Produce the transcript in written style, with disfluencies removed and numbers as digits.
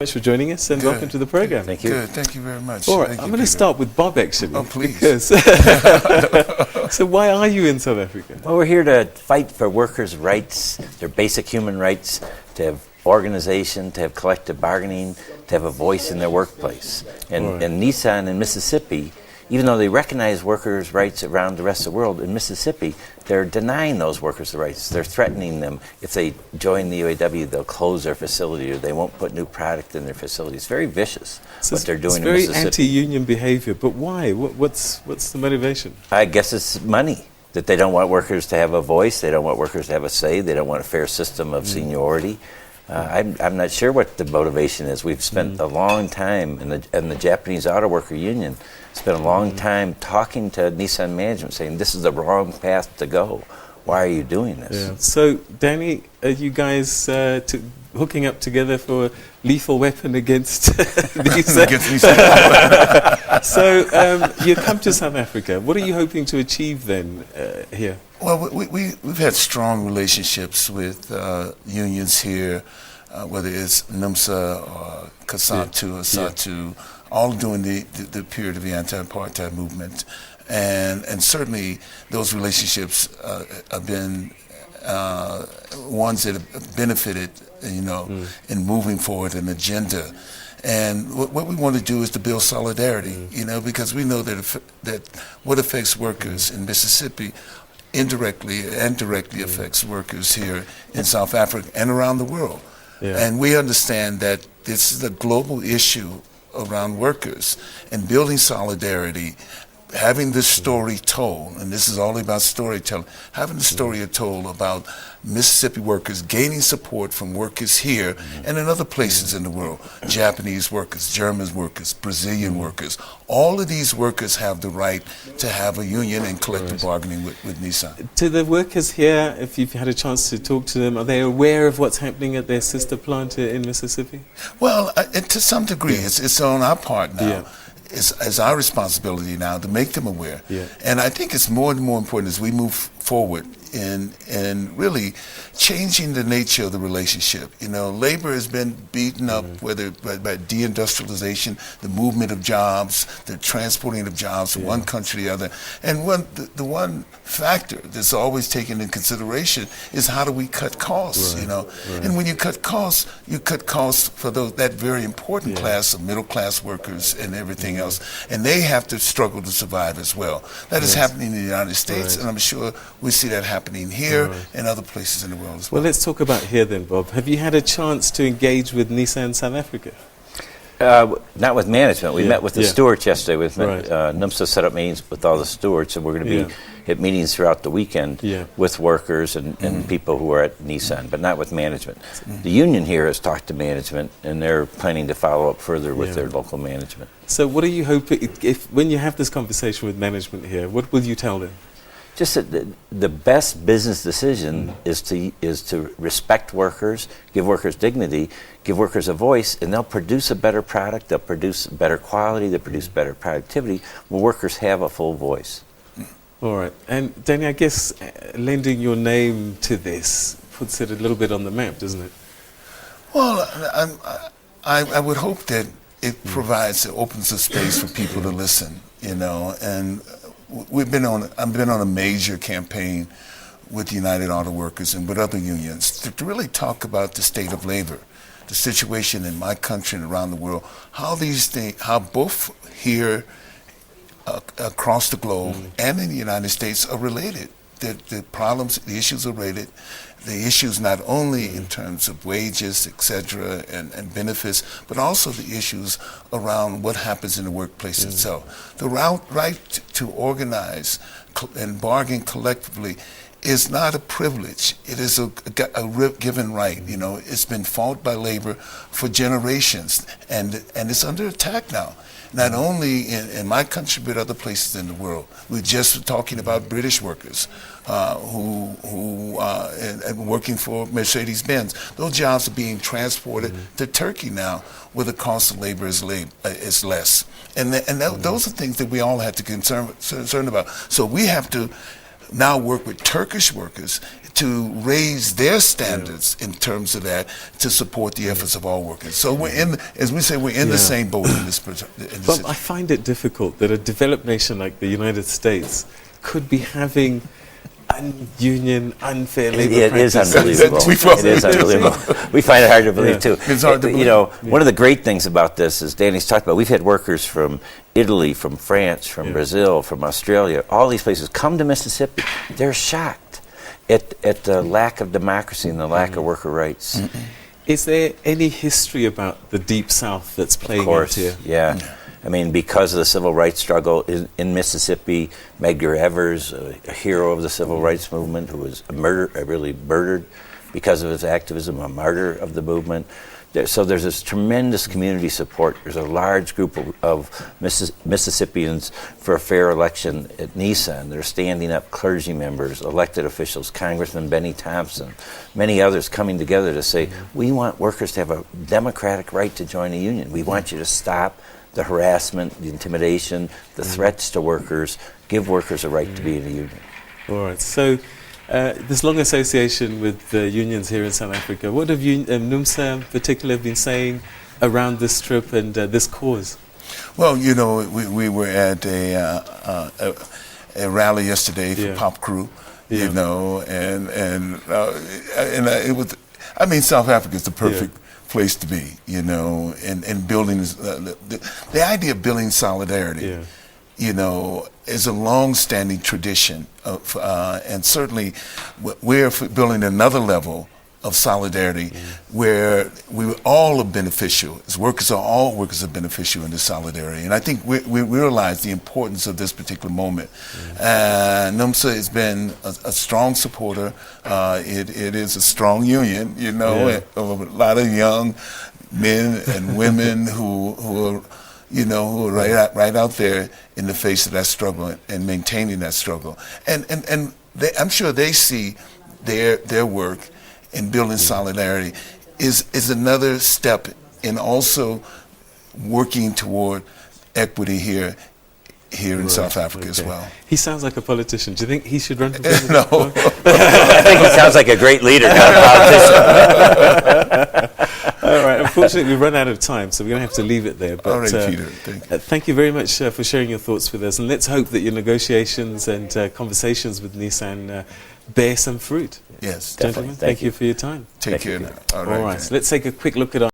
Much for joining us and welcome to the program. Thank you. Good, thank you very much. All right, I'm going to start with Bob actually. Oh, please. Because so why are you in South Africa? Well, we're here to fight for workers' rights, their basic human rights, to have organization, to have collective bargaining, to have a voice in their workplace. And Nissan in Mississippi, even though they recognize workers' rights around the rest of the world, in Mississippi, they're denying those workers the rights. They're threatening them. If they join the UAW, they'll close their facility or they won't put new product in their facility. It's very vicious what they're doing in Mississippi. It's very anti-union behavior, but why? What's the motivation? I guess it's money, that they don't want workers to have a voice, they don't want workers to have a say, they don't want a fair system of seniority. I'm not sure what the motivation is. We've spent a long time, and the Japanese Auto Worker Union spent a long time talking to Nissan management saying this is the wrong path to go. Why are you doing this? Yeah. So, Danny, are you guys hooking up together for a lethal weapon against Nissan? So, you come to South Africa. What are you hoping to achieve then here? Well, we've had strong relationships with unions here, whether it's NUMSA or COSATU or SATU, all during the period of the anti-apartheid movement. And certainly those relationships have been ones that have benefited, in moving forward an agenda. And what we want to do is to build solidarity, because we know that what affects workers in Mississippi indirectly and directly affects workers here in South Africa and around the world. Yeah. And we understand that this is a global issue around workers, and building solidarity, having this story told, and this is all about storytelling, having the story told about Mississippi workers gaining support from workers here and in other places in the world, Japanese workers, German workers, Brazilian workers. All of these workers have the right to have a union and collective bargaining with Nissan. To the workers here, if you've had a chance to talk to them, are they aware of what's happening at their sister plant in Mississippi? Well, to some degree, it's on our part now. Yeah. It's our responsibility now to make them aware. Yeah. And I think it's more and more important as we move forward in really changing the nature of the relationship. Labor has been beaten up, whether by deindustrialization, the movement of jobs, the transporting of jobs from one country to the other. And the one factor that's always taken in consideration is how do we cut costs, And when you cut costs for that very important class of middle-class workers and everything else. And they have to struggle to survive as well. That is happening in the United States, and I'm sure we see that happening here and other places in the world as well. Well, let's talk about here then, Bob. Have you had a chance to engage with Nissan South Africa? Not with management. We met with the stewards yesterday. NUMSA set up meetings with all the stewards, and we're going to be at meetings throughout the weekend with workers and people who are at Nissan, but not with management. The union here has talked to management, and they're planning to follow up further with their local management. So what are you hoping, when you have this conversation with management here, what will you tell them? Just that the best business decision is to respect workers, give workers dignity, give workers a voice, and they'll produce a better product, they'll produce better quality, they'll produce better productivity when workers have a full voice. All right. And Danny, I guess lending your name to this puts it a little bit on the map, doesn't it? Well, I would hope that it opens a space for people to listen, and I've been on a major campaign with the United Auto Workers and with other unions to really talk about the state of labor, the situation in my country and around the world, how both here across the globe and in the United States are related. The problems, the issues are related. The issues not only in terms of wages, etc., and benefits, but also the issues around what happens in the workplace itself. The right to organize and bargain collectively is not a privilege. It is a given right. It's been fought by labor for generations, and it's under attack now. Not only in my country, but other places in the world. We're just talking about British workers who are working for Mercedes-Benz. Those jobs are being transported to Turkey now, where the cost of labor is less. And those are things that we all have to concern about. So we have to now work with Turkish workers to raise their standards in terms of that, to support the efforts of all workers. So we're in, as we say, we're in the same boat in this. But I find it difficult that a developed nation like the United States could be having un-union, unfair labor practices. It is unbelievable. It is unbelievable. We find it hard to believe too. It's hard to believe. You know, one of the great things about this is Danny's talked about. We've had workers from Italy, from France, from Brazil, from Australia, all these places come to Mississippi. They're shocked at the lack of democracy and the lack of worker rights. Is there any history about the Deep South that's playing Of course, out here? yeah. I mean, because of the civil rights struggle in Mississippi, Medgar Evers, a hero of the civil rights movement, who was really murdered because of his activism, a martyr of the movement. So there's this tremendous community support. There's a large group of Mississippians for a fair election at Nissan. They're standing up, clergy members, elected officials, Congressman Benny Thompson, many others coming together to say, we want workers to have a democratic right to join a union. We want you to stop the harassment, the intimidation, the threats to workers, give workers a right to be in a union. All right. So this long association with unions here in South Africa, what have you, NUMSA in particular, been saying around this trip and this cause? Well, you know, we were at a rally yesterday for Pop Crew, you know, and it was, I mean, South Africa is the perfect place to be, you know, and building the idea of building solidarity, you know, is a long-standing tradition of, and certainly we're building another level of solidarity where we all are beneficial. As workers, all workers are beneficial in this solidarity, and I think we realize the importance of this particular moment. NUMSA has been a strong supporter. It is a strong union, you know, of a lot of young men and women who are, you know, who are right out there in the face of that struggle and maintaining that struggle. And I'm sure they see their work in building solidarity is another step in also working toward equity here in South Africa as well. He sounds like a politician. Do you think he should run for president? No. I think he sounds like a great leader, not a politician. All right. Unfortunately, we've run out of time, so we're going to have to leave it there. But, all right, Peter. Thank you. Thank you very much for sharing your thoughts with us, and let's hope that your negotiations and conversations with Nissan bear some fruit. Yes, Gentlemen, thank you for your time. Take care now. All right. So let's take a quick look at our